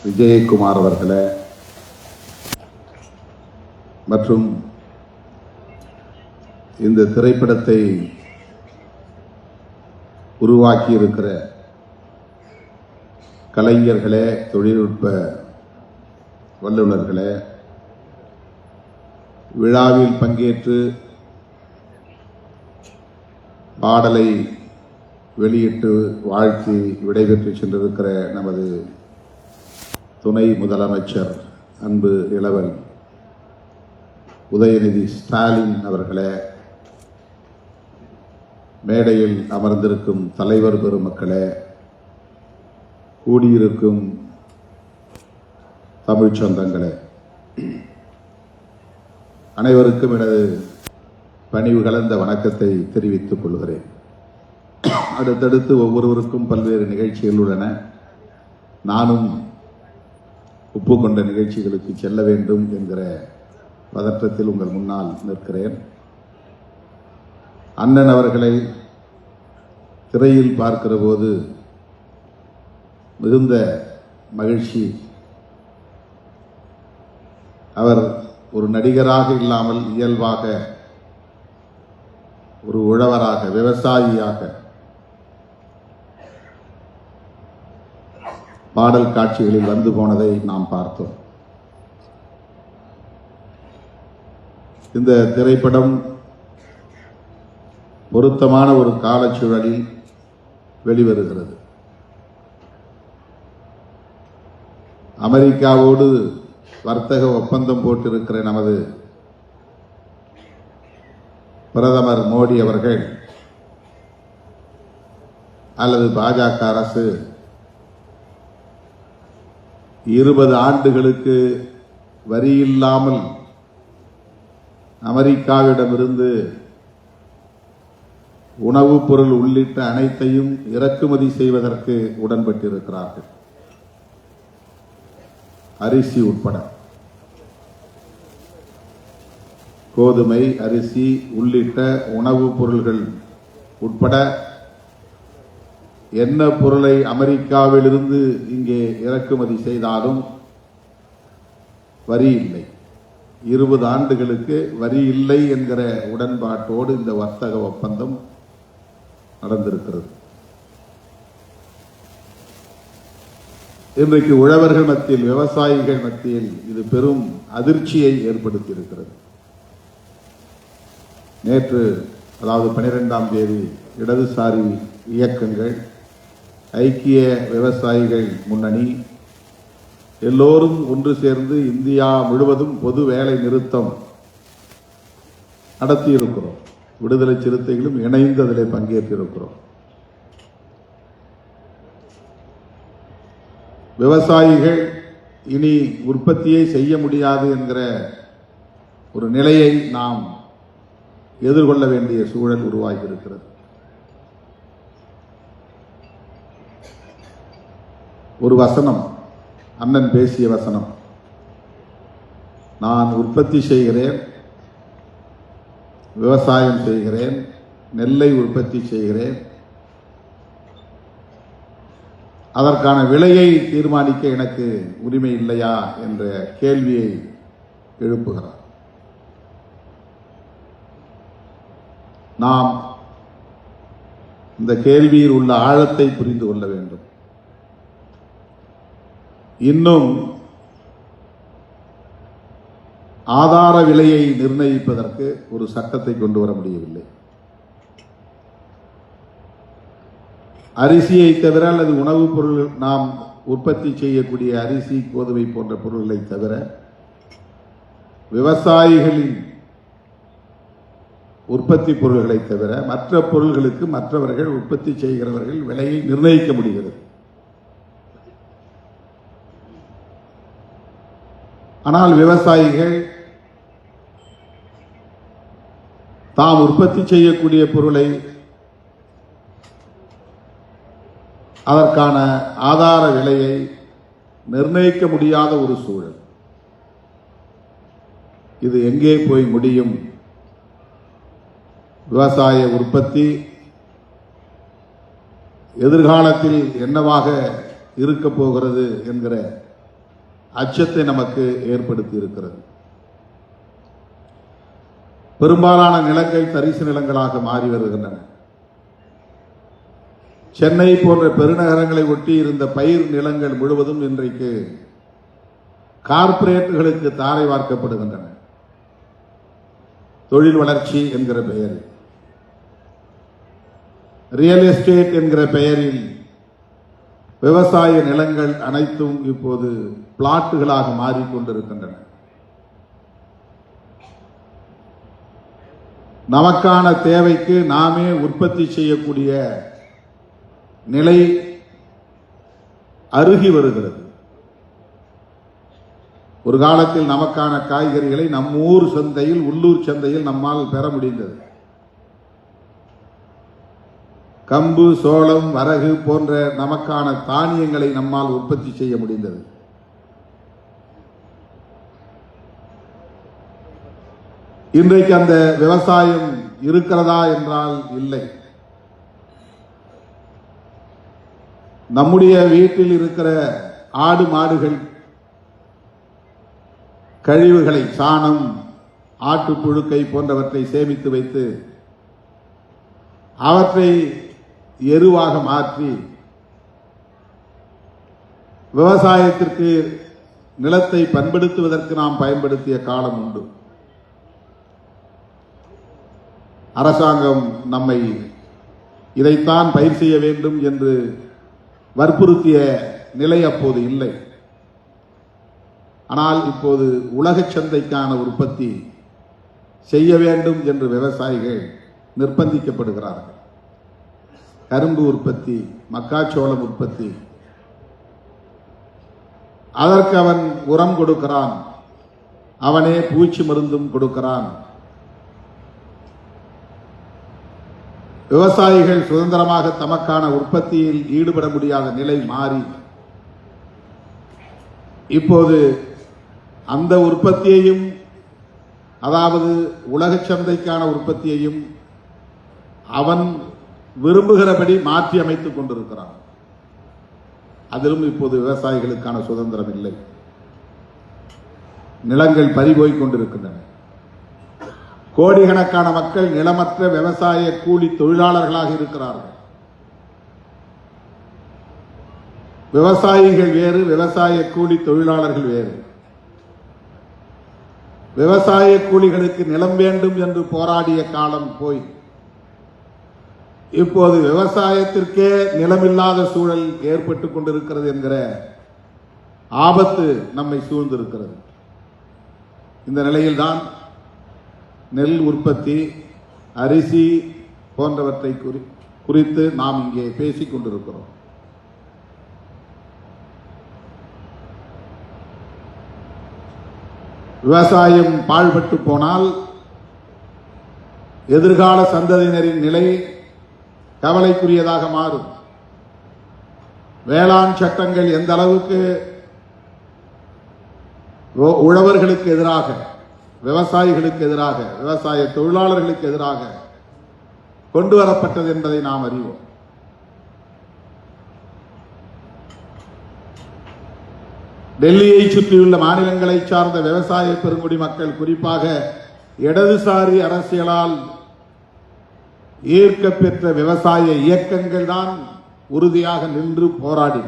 விஜயகுமார் அவர்களே மற்றும் இந்த திரைப்படத்தை உருவாக்கி இருக்கிற கலைஞர்களே, தொழில்நுட்ப வல்லுநர்களே, விழாவில் பங்கேற்று பாடலை வெளியிட்டு வாழ்த்தி விடைபெற்று சென்றிருக்கிற நமது துணை முதலமைச்சர் அன்பு இளவல் உதயநிதி ஸ்டாலின் அவர்களே, மேடையில் அமர்ந்திருக்கும் தலைவர் பெருமக்களே, கூடியிருக்கும் தமிழ் சொந்தங்களே, அனைவருக்கும் எனது பணிவு கலந்த வணக்கத்தை தெரிவித்துக் கொள்கிறேன். அடுத்தடுத்து ஒவ்வொருவருக்கும் பல்வேறு நிகழ்ச்சிகள் உள்ளன. நானும் ஒப்புக்கொண்ட நிகழ்ச்சிகளுக்கு செல்ல வேண்டும் என்கிற பதற்றத்தில் உங்கள் முன்னால் நிற்கிறேன். அண்ணன் அவர்களை திரையில் பார்க்கிற போது மிகுந்த மகிழ்ச்சி. அவர் ஒரு நடிகராக இல்லாமல் இயல்பாக ஒரு உழவராக, விவசாயியாக பாடல் காட்சிகளில் வந்து போனதை நாம் பார்த்தோம். இந்த திரைப்படம் பொருத்தமான ஒரு காலச்சூழலில் வெளிவருகிறது. அமெரிக்காவோடு வர்த்தக ஒப்பந்தம் போட்டிருக்கிற நமது பிரதமர் மோடி அவர்கள் அல்லது பாஜக அரசு 20 ஆண்டுகளுக்கு வரி இல்லாமல் அமெரிக்காவிடமிருந்து உணவுப் பொருள் உள்ளிட்ட அனைத்தையும் இறக்குமதி செய்வதற்கு உடன்பட்டிருக்கிறார்கள். அரிசி உட்பட, கோதுமை, அரிசி உள்ளிட்ட உணவுப் பொருள்கள் உட்பட என்ன பொருளை அமெரிக்காவிலிருந்து இங்கே இறக்குமதி செய்தாலும் வரி இல்லை. 20 ஆண்டுகளுக்கு வரி இல்லை என்கிற உடன்பாட்டோடு இந்த வர்த்தக ஒப்பந்தம் நடந்திருக்கிறது. இன்றைக்கு உழவர்கள் மத்தியில், விவசாயிகள் மத்தியில் இது பெரும் அதிர்ச்சியை ஏற்படுத்தியிருக்கிறது. நேற்று, அதாவது 12ஆம் தேதி, இடதுசாரி இயக்கங்கள், ஐக்கிய விவசாயிகள் முன்னணி எல்லோரும் ஒன்று சேர்ந்து இந்தியா முழுவதும் பொது வேலை நிறுத்தம் நடத்தியிருக்கிறோம். விடுதலை சிறுத்தைகளும் இணைந்து அதில் பங்கேற்றிருக்கிறோம். விவசாயிகள் இனி உற்பத்தியை செய்ய முடியாது என்கிற ஒரு நிலையை நாம் எதிர்கொள்ள வேண்டிய சூழல் உருவாகி இருக்கிறது. ஒரு வசனம், அண்ணன் பேசிய வசனம், நான் உற்பத்தி செய்கிறேன், விவசாயம் செய்கிறேன், நெல்லை உற்பத்தி செய்கிறேன், அதற்கான விலையை தீர்மானிக்க எனக்கு உரிமை இல்லையா என்ற கேள்வியை எழுப்புகிறார். நாம் இந்த கேள்வியில் உள்ள ஆழத்தை புரிந்து கொள்ள வேண்டும். இன்னும் ஆதார விலையை நிர்ணயிப்பதற்கு ஒரு சட்டத்தை கொண்டு வர முடியவில்லை. அரிசியை தவிர அல்லது உணவுப் பொருள், நாம் உற்பத்தி செய்யக்கூடிய அரிசி, கோதுமை போன்ற பொருட்களை தவிர விவசாயிகளின் உற்பத்தி பொருள்களை தவிர மற்ற பொருள்களுக்கு மற்றவர்கள், உற்பத்தி செய்கிறவர்கள் விலையை நிர்ணயிக்க முடிகிறது. ஆனால் விவசாயிகள் தாம் உற்பத்தி செய்யக்கூடிய பொருளை, அதற்கான ஆதார விலையை நிர்ணயிக்க முடியாத ஒரு சூழல். இது எங்கே போய் முடியும்? விவசாய உற்பத்தி எதிர்காலத்தில் என்னவாக இருக்க போகிறது என்கிற அச்சத்தை நமக்கு ஏற்படுத்தி இருக்கிறது. பெரும்பாலான நிலங்கள் தரிசு நிலங்களாக மாறி வருகின்றன. சென்னை போன்ற பெருநகரங்களை ஒட்டி இருந்த பயிர் நிலங்கள் முழுவதும் இன்றைக்கு கார்ப்பரேட்டுகளுக்கு தாரை வார்க்கப்படுகின்றன. தொழில் வளர்ச்சி என்கிற பெயரில், ரியல் எஸ்டேட் என்கிற பெயரில் விவசாய நிலங்கள் அனைத்தும் இப்போது பிளாட்டுகளாக மாறிக்கொண்டிருக்கின்றன. நமக்கான தேவைக்கு நாமே உற்பத்தி செய்யக்கூடிய நிலை அருகி வருகிறது. ஒரு காலத்தில் நமக்கான காய்கறிகளை நம்மூர் சந்தையில், உள்ளூர் சந்தையில் நம்மால் பெற முடிந்தது. கம்பு, சோளம், வரகு போன்ற நமக்கான தானியங்களை நம்மால் உற்பத்தி செய்ய முடிந்தது. இன்றைக்கு அந்த விவசாயம் இருக்கிறதா என்றால் இல்லை. நம்முடைய வீட்டில் இருக்கிற ஆடு மாடுகள் கழிவுகளை, சாணம், ஆட்டு புழுக்கை போன்றவற்றை சேமித்து வைத்து அவற்றை எருவாக மாற்றி விவசாயத்திற்கு நிலத்தை பண்படுத்துவதற்கு நாம் பயன்படுத்திய காலம் உண்டு. அரசாங்கம் நம்மை இதைத்தான் பயிர் செய்ய வேண்டும் என்று வற்புறுத்திய நிலை அப்போது இல்லை. ஆனால் இப்போது உலக சந்தைக்கான உற்பத்தி செய்ய வேண்டும் என்று விவசாயிகள் நிர்பந்திக்கப்படுகிறார்கள். கரும்பு உற்பத்தி, மக்காச்சோளம் உற்பத்தி, அதற்கு அவன் உரம் கொடுக்கிறான், அவனே பூச்சி மருந்தும் கொடுக்கிறான். விவசாயிகள் சுதந்திரமாக தமக்கான உற்பத்தியில் ஈடுபட முடியாத நிலை மாறி இப்போது அந்த உற்பத்தியையும், அதாவது உலக சந்தைக்கான உற்பத்தியையும் அவன் விரும்புகிறபடி மாற்றி அமைத்துக் கொண்டிருக்கிறான். அதிலும் இப்போது விவசாயிகளுக்கான சுதந்திரம் இல்லை. நிலங்கள் பறிபோய்க் கொண்டிருக்கின்றன. கோடிக்கணக்கான மக்கள் நிலமற்ற விவசாய கூலி தொழிலாளர்களாக இருக்கிறார்கள். விவசாயிகள் வேறு, விவசாய கூலி தொழிலாளர்கள் வேறு. விவசாய கூலிகளுக்கு நிலம் வேண்டும் என்று போராடிய காலம் போய் இப்போது விவசாயத்திற்கே நிலமில்லாத சூழல் ஏற்பட்டுக் கொண்டிருக்கிறது என்கிற ஆபத்து நம்மை சூழ்ந்திருக்கிறது. இந்த நிலையில்தான் நெல் உற்பத்தி, அரிசி போன்றவற்றை குறித்து நாம் இங்கே பேசிக் கொண்டிருக்கிறோம். விவசாயம் பாழ்பட்டு போனால் எதிர்கால சந்ததியினரின் நிலை கவலைக்குரியதாக மாறும். வேளாண் சட்டங்கள் எந்த அளவுக்கு உழவர்களுக்கு எதிராக, விவசாயிகளுக்கு எதிராக, விவசாய தொழிலாளர்களுக்கு எதிராக கொண்டு வரப்பட்டது என்பதை நாம் அறிவோம். டெல்லியை சுற்றியுள்ள மாநிலங்களை சார்ந்த விவசாய பெருங்குடி மக்கள், குறிப்பாக இடதுசாரி அரசியலால் ஈர்க்க பெற்ற விவசாய இயக்கங்கள் தான் உறுதியாக நின்று போராடி,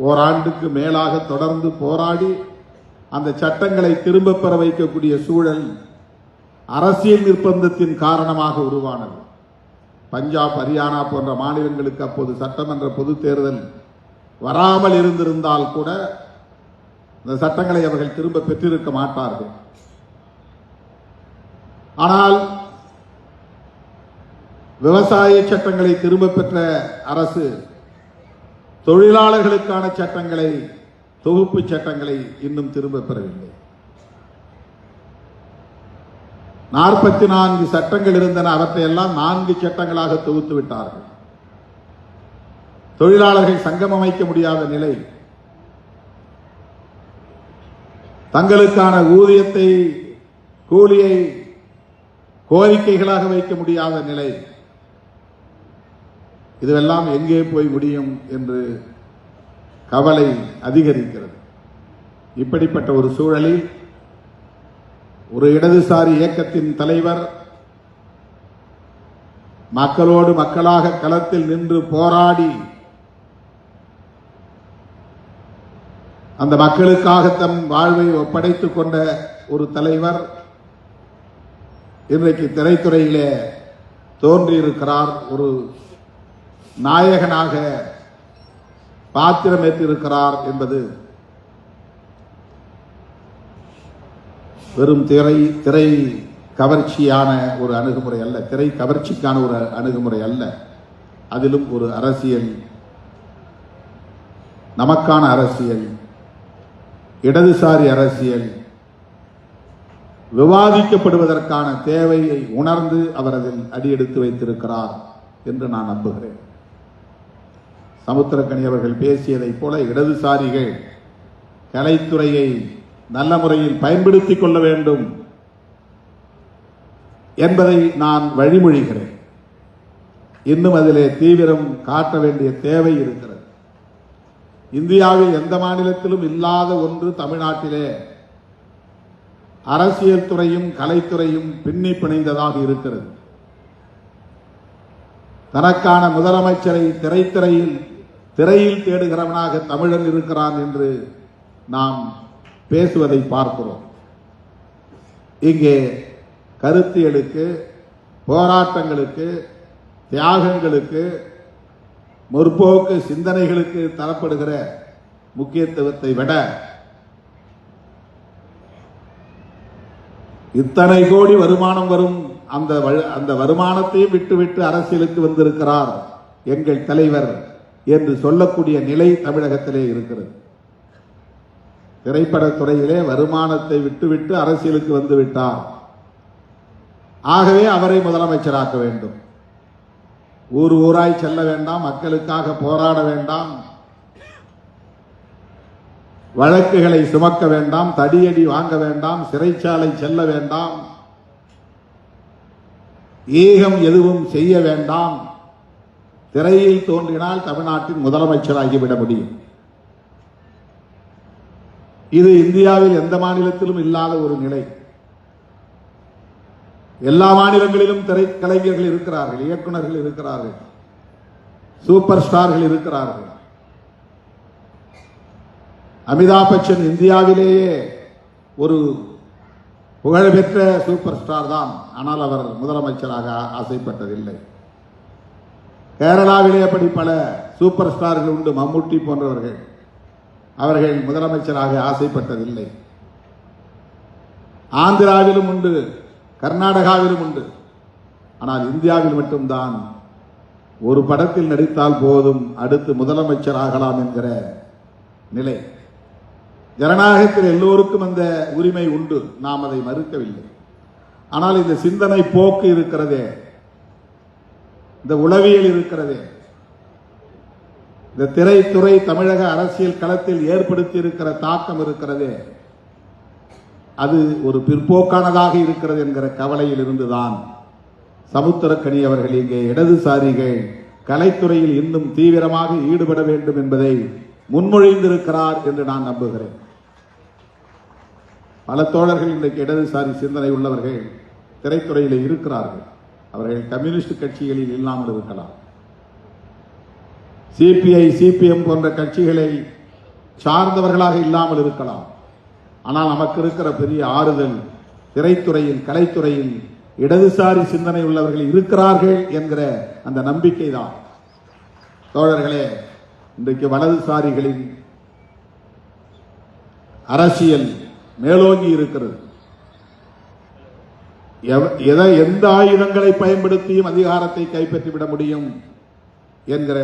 ஓராண்டுக்கு மேலாக தொடர்ந்து போராடி அந்த சட்டங்களை திரும்ப பெற வைக்கக்கூடிய சூழல் அரசியல் நிர்பந்தத்தின் காரணமாக உருவானது. பஞ்சாப், ஹரியானா போன்ற மாநிலங்களுக்கு அப்போது சட்டமன்ற பொது தேர்தல் வராமல் இருந்திருந்தால் கூட இந்த சட்டங்களை அவர்கள் திரும்ப பெற்றிருக்க மாட்டார்கள். ஆனால் விவசாய சட்டங்களை திரும்ப பெற்ற அரசு தொழிலாளர்களுக்கான சட்டங்களை, தொகுப்பு சட்டங்களை இன்னும் திரும்ப பெறவில்லை. 44 சட்டங்கள் இருந்தன, அவற்றை எல்லாம் 4 சட்டங்களாக தொகுத்து விட்டார்கள். தொழிலாளர்கள் சங்கம் அமைக்க முடியாத நிலை, தங்களுக்கான ஊதியத்தை, கூலியை கோரிக்கைகளாக வைக்க முடியாத நிலை, இதுவெல்லாம் எங்கே போய் முடியும் என்று கவலை அதிகரிக்கிறது. இப்படிப்பட்ட ஒரு சூழலில் ஒரு இடதுசாரி இயக்கத்தின் தலைவர் மக்களோடு மக்களாக களத்தில் நின்று போராடி அந்த மக்களுக்காக தன் வாழ்வை ஒப்படைத்துக் கொண்ட ஒரு தலைவர் இன்றைக்கு திரைத்துறையிலே தோன்றியிருக்கிறார். ஒரு நாயகனாக பாத்திரமேற்றிருக்கிறார் என்பது வெறும் திரை கவர்ச்சியான ஒரு அணுகுமுறை அல்ல, திரை கவர்ச்சிக்கான ஒரு அணுகுமுறை அல்ல. அதிலும் ஒரு அரசியல், நமக்கான அரசியல், இடதுசாரி அரசியல் விவாதிக்கப்படுவதற்கான தேவையை உணர்ந்து அவர் அதில் அடியெடுத்து வைத்திருக்கிறார் என்று நான் நம்புகிறேன். சமுத்திரக்கனி அவர்கள் பேசியதைப் போல இடதுசாரிகள் கலைத்துறையை நல்ல முறையில் பயன்படுத்திக் கொள்ள வேண்டும் என்பதை நான் வழிமொழிகிறேன். இன்னும் அதிலே தீவிரம் காட்ட வேண்டிய தேவை இருக்கிறது. இந்தியாவில் எந்த மாநிலத்திலும் இல்லாத ஒன்று தமிழ்நாட்டிலே அரசியல் துறையும் கலைத்துறையும் பின்னி பிணைந்ததாக இருக்கிறது. தனக்கான முதலமைச்சரை திரையில் தேடுகிறவனாக தமிழன் இருக்கிறான் என்று நாம் பேசுவதை பார்க்கிறோம். இங்கே கருத்தியலுக்கு, போராட்டங்களுக்கு, தியாகங்களுக்கு, முற்போக்கு சிந்தனைகளுக்கு தரப்படுகிற முக்கியத்துவத்தை விட இத்தனை கோடி வருமானம் வரும் அந்த வருமானத்தையும் விட்டுவிட்டு அரசியலுக்கு வந்திருக்கிறார் எங்கள் தலைவர் என்று சொல்லக்கூடிய நிலை தமிழகத்திலே இருக்கிறது. திரைப்படத்துறையிலே வருமானத்தை விட்டுவிட்டு அரசியலுக்கு வந்து விட்டார். ஆகவே அவரை முதலமைச்சராக்க வேண்டும். ஊர் ஊராய் செல்ல வேண்டாம், மக்களுக்காக போராட வேண்டாம், வழக்குகளை சுமக்க வேண்டாம், தடியடி வாங்க வேண்டாம், சிறைச்சாலை செல்ல வேண்டாம், ஈகம் எதுவும் செய்ய வேண்டாம். திரையில் தோன்றினால் தமிழ்நாட்டின் முதலமைச்சராகிவிட முடியும். இது இந்தியாவில் எந்த மாநிலத்திலும் இல்லாத ஒரு நிலை. எல்லா மாநிலங்களிலும் திரைக்கலைஞர்கள் இருக்கிறார்கள், இயக்குநர்கள் இருக்கிறார்கள், சூப்பர் ஸ்டார்கள் இருக்கிறார்கள். அமிதாப் பச்சன் இந்தியாவிலேயே ஒரு புகழ்பெற்ற சூப்பர் ஸ்டார் தான். ஆனால் அவர் முதலமைச்சராக ஆசைப்பட்டதில்லை. கேரளாவிலே அப்படி பல சூப்பர் ஸ்டார்கள் உண்டு, மம்முட்டி போன்றவர்கள். அவர்கள் முதலமைச்சராக ஆசைப்பட்டதில்லை. ஆந்திராவிலும் உண்டு, கர்நாடகாவிலும் உண்டு. ஆனால் இந்தியாவில் மட்டும்தான் ஒரு படத்தில் நடித்தால் போதும் அடுத்து முதலமைச்சராகலாம் என்கிற நிலை. ஜனநாயகத்தில் எல்லோருக்கும் அந்த உரிமை உண்டு, நாம் அதை மறுக்கவில்லை. ஆனால் இந்த சிந்தனை போக்கு இருக்கிறதே, இந்த உளவியல் இருக்கிறதே, இந்த திரைத்துறை தமிழக அரசியல் களத்தில் ஏற்படுத்தி இருக்கிற தாக்கம் இருக்கிறதே, அது ஒரு பிற்போக்கானதாக இருக்கிறது என்கிற கவலையில் இருந்துதான் சமுத்திரக்கனி அவர்கள் இங்கே இடதுசாரிகள் கலைத்துறையில் இன்னும் தீவிரமாக ஈடுபட வேண்டும் என்பதை முன்மொழிந்திருக்கிறார் என்று நான் நம்புகிறேன். பல தோழர்கள் இன்றைக்கு இடதுசாரி சிந்தனை உள்ளவர்கள் திரைத்துறையில் இருக்கிறார்கள். அவர்கள் கம்யூனிஸ்ட் கட்சிகளில் இல்லாமல் இருக்கலாம், சிபிஐ சிபிஎம் போன்ற கட்சிகளை சார்ந்தவர்களாக இல்லாமல் இருக்கலாம். ஆனால் நமக்கு இருக்கிற பெரிய ஆறுதல் திரைத்துறையில் கலைத்துறையில் இடதுசாரி சிந்தனை உள்ளவர்கள் இருக்கிறார்கள் என்கிற அந்த நம்பிக்கை தான். தோழர்களே, இன்றைக்கு வலதுசாரிகளின் அரசியல் மேலோங்கி இருக்கிறது. எந்த ஆயுதங்களை பயன்படுத்தியும் அதிகாரத்தை கைப்பற்றிவிட முடியும் என்கிற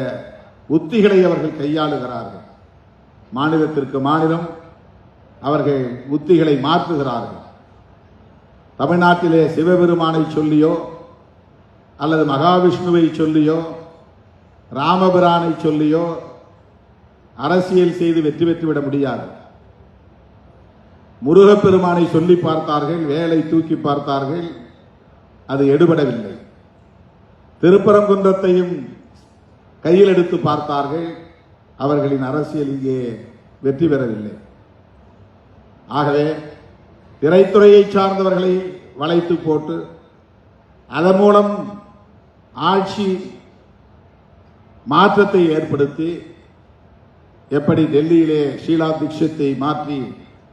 உத்திகளை அவர்கள் கையாளுகிறார்கள். மாநிலத்திற்கு மாநிலம் அவர்கள் உத்திகளை மாற்றுகிறார்கள். தமிழ்நாட்டிலே சிவபெருமானை சொல்லியோ அல்லது மகாவிஷ்ணுவை சொல்லியோ ராமபிரானை சொல்லியோ அரசியல் செய்து வெற்றி பெற்றுவிட முடியாது. முருகப்பெருமானை சொல்லி பார்த்தார்கள், வேலை தூக்கி பார்த்தார்கள், அது எடுபடவில்லை. திருப்பரங்குன்றத்தையும் கையில் எடுத்து பார்த்தார்கள், அவர்களின் அரசியல் இங்கே வெற்றி பெறவில்லை. ஆகவே திரைத்துறையை சார்ந்தவர்களை வளைத்து போட்டு அதன் மூலம் ஆட்சி மாற்றத்தை ஏற்படுத்தி எப்படி டெல்லியிலே ஷீலா தீட்சித்தை மாற்றி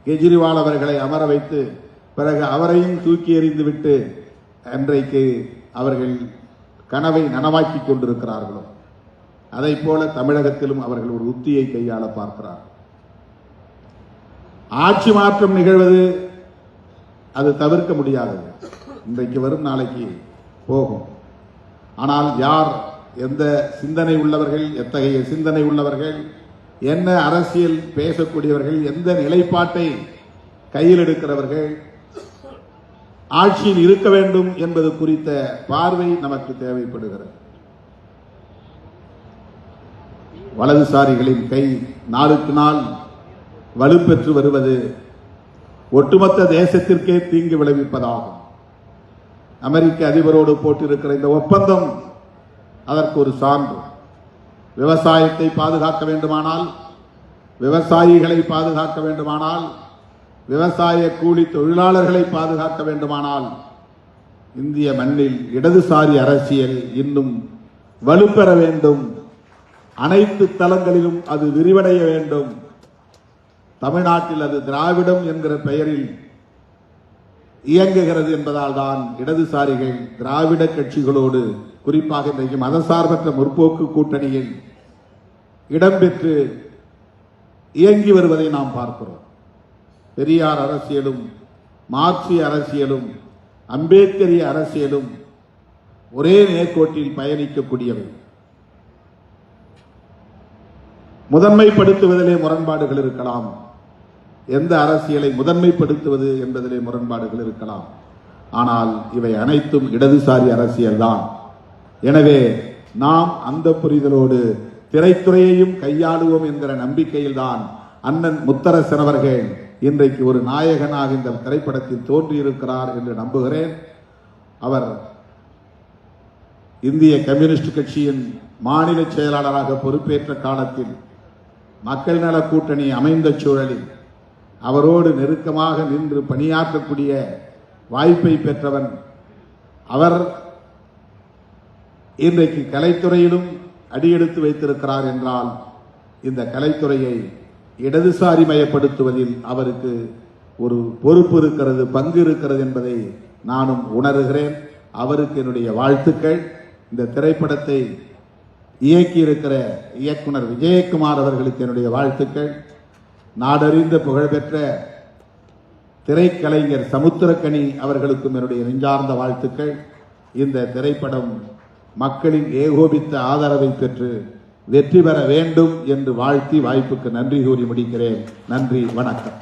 கெஜ்ரிவால் அவர்களை அமர வைத்து பிறகு அவரையும் தூக்கி எறிந்துவிட்டு அன்றைக்கு அவர்கள் கனவை நனவாக்கி கொண்டிருக்கிறார்களோ அதைப் போல தமிழகத்திலும் அவர்கள் ஒரு உத்தியை கையாள பார்க்கிறார். ஆட்சி மாற்றம் நிகழ்வது அது தவிர்க்க முடியாதது. இன்றைக்கு வரும் நாளைக்கு போகும். ஆனால் யார் எந்த சிந்தனை உள்ளவர்கள், எத்தகைய சிந்தனை உள்ளவர்கள், என்ன அரசியல் பேசக்கூடியவர்கள், எந்த நிலைப்பாட்டை கையில் எடுக்கிறவர்கள் ஆட்சியில் இருக்க வேண்டும் என்பது குறித்த பார்வை நமக்கு தேவைப்படுகிறது. வலதுசாரிகளின் கை நாளுக்கு நாள் வலுப்பெற்று வருவது ஒட்டுமொத்த தேசத்திற்கே தீங்கு விளைவிப்பதாகும். அமெரிக்க அதிபரோடு போட்டிருக்கிற இந்த ஒப்பந்தம் அதற்கு ஒரு சான்று. விவசாயத்தை பாதுகாக்க வேண்டுமானால், விவசாயிகளை பாதுகாக்க வேண்டுமானால், விவசாய கூலி தொழிலாளர்களை பாதுகாக்க வேண்டுமானால் இந்திய மண்ணில் இடதுசாரி அரசியல் இன்னும் வலுப்பெற வேண்டும். அனைத்து தளங்களிலும் அது விரிவடைய வேண்டும். தமிழ்நாட்டில் அது திராவிடம் என்கிற பெயரில் இயங்குகிறது என்பதால் தான் இடதுசாரிகள் திராவிட கட்சிகளோடு, குறிப்பாக இன்றைக்கு மதசார்பற்ற முற்போக்கு கூட்டணியில் இடம்பெற்று இயங்கி வருவதை நாம் பார்க்கிறோம். பெரியார் அரசியலும், மார்க்சிய அரசியலும், அம்பேத்கரிய அரசியலும் ஒரே நேர்கோட்டில் பயணிக்கக்கூடியவை. முதன்மைப்படுத்துவதிலே முரண்பாடுகள் இருக்கலாம். எந்த அரசியலை முதன்மைப்படுத்துவது என்பதிலே முரண்பாடுகள் இருக்கலாம். ஆனால் இவை அனைத்தும் இடதுசாரி அரசியல் தான். எனவே நாம் அந்த புரிதலோடு திரைத்துறையையும் கையாளுவோம் என்கிற நம்பிக்கையில் தான் அண்ணன் முத்தரசன் அவர்கள் இன்றைக்கு ஒரு நாயகனாக இந்த திரைப்படத்தில் தோன்றியிருக்கிறார் என்று நம்புகிறேன். அவர் இந்திய கம்யூனிஸ்ட் கட்சியின் மாநில செயலாளராக பொறுப்பேற்ற காலத்தில் மக்கள் நல கூட்டணி அமைந்த சூழலில் அவரோடு நெருக்கமாக நின்று பணியாற்றக்கூடிய வாய்ப்பை பெற்றவன் அவர். இன்றைக்கு கலைத்துறையிலும் அடியெடுத்து வைத்திருக்கிறார் என்றால் இந்த கலைத்துறையை இடதுசாரி மயப்படுத்துவதில் அவருக்கு ஒரு பொறுப்பு இருக்கிறது, பங்கு இருக்கிறது என்பதை நானும் உணர்கிறேன். அவருக்கு என்னுடைய வாழ்த்துக்கள். இந்த திரைப்படத்தை இயக்கியிருக்கிற இயக்குனர் விஜயகுமார் அவர்களுக்கு என்னுடைய வாழ்த்துக்கள். நாடறிந்த புகழ்பெற்ற திரைக்கலைஞர் சமுத்திரக்கனி அவர்களுக்கும் என்னுடைய நெஞ்சார்ந்த வாழ்த்துக்கள். இந்த திரைப்படம் மக்களின் ஏகோபித்த ஆதரவை பெற்று வெற்றி பெற வேண்டும் என்று வாழ்த்தி வாய்ப்புக்கு நன்றி கூறி முடிக்கிறேன். நன்றி, வணக்கம்.